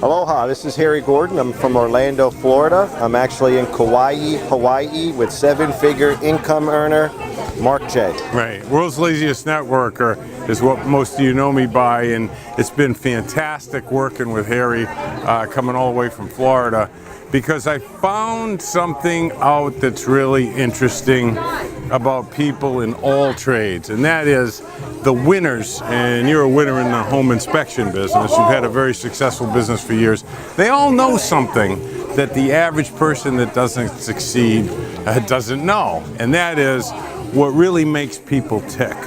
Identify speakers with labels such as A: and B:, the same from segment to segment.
A: Aloha, this is Harry Gordon. I'm from Orlando, Florida. I'm actually in Kauai, Hawaii with seven-figure income earner Mark J.
B: Right. World's Laziest Networker is what most of you know me by, and it's been fantastic working with Harry coming all the way from Florida, because I found something out that's really interesting about people in all trades, and that is the winners. And you're a winner in the home inspection business. You've had a very successful business for years. They all know something that the average person that doesn't succeed doesn't know, and that is what really makes people tick.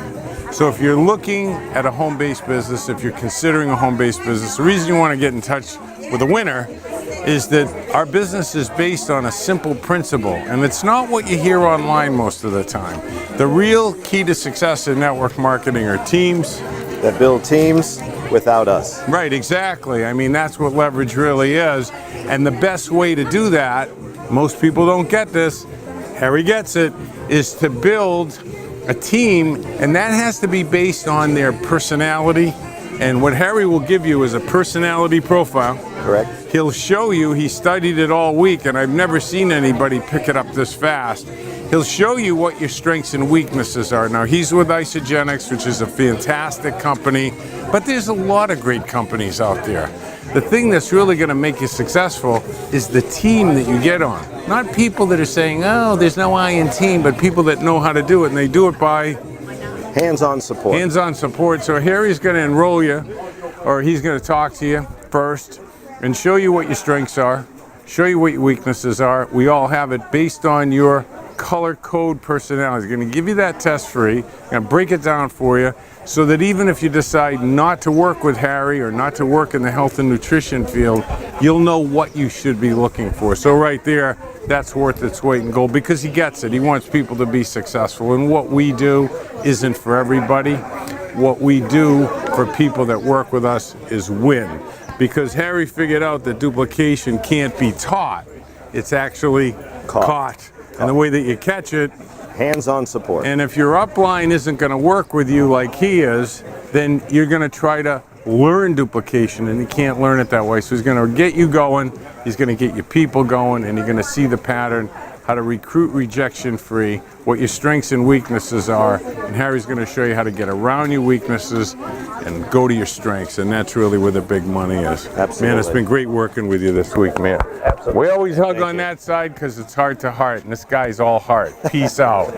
B: So if you're looking at a home-based business, if you're considering a home-based business, the reason you want to get in touch with a winner is that our business is based on a simple principle, and it's not what you hear online most of the time. The real key to success in network marketing are teams
A: that build teams without us.
B: Right, exactly. I mean, that's what leverage really is. And the best way to do that, most people don't get this, Harry gets it, is to build a team, and that has to be based on their personality. And what Harry will give you is a personality profile.
A: Correct.
B: He'll show you, he studied it all week, and I've never seen anybody pick it up this fast. He'll show you what your strengths and weaknesses are. Now, he's with Isogenics, which is a fantastic company, but there's a lot of great companies out there. The thing that's really going to make you successful is the team that you get on. Not people that are saying, oh, there's no I in team, but people that know how to do it, and they do it by
A: hands-on support.
B: Hands-on support. So Harry's going to enroll you, or he's going to talk to you first and show you what your strengths are, show you what your weaknesses are. We all have it based on your color code personality. He's going to give you that test free and break it down for you, so that even if you decide not to work with Harry or not to work in the health and nutrition field, you'll know what you should be looking for. So right there, that's worth its weight in gold, because he gets it. He wants people to be successful, and what we do isn't for everybody. What we do for people that work with us is win, because Harry figured out that duplication can't be taught. It's actually caught. And the way that you catch it,
A: hands-on support.
B: And if your upline isn't going to work with you like he is, then you're going to try to learn duplication, and he can't learn it that way. So he's going to get you going, he's going to get your people going, and you're going to see the pattern, how to recruit rejection-free, what your strengths and weaknesses are, and Harry's going to show you how to get around your weaknesses and go to your strengths, and that's really where the big money is.
A: Absolutely.
B: Man, it's been great working with you this week, man.
A: Absolutely.
B: We always hug on that side because it's heart to heart, and this guy's all heart. Peace out.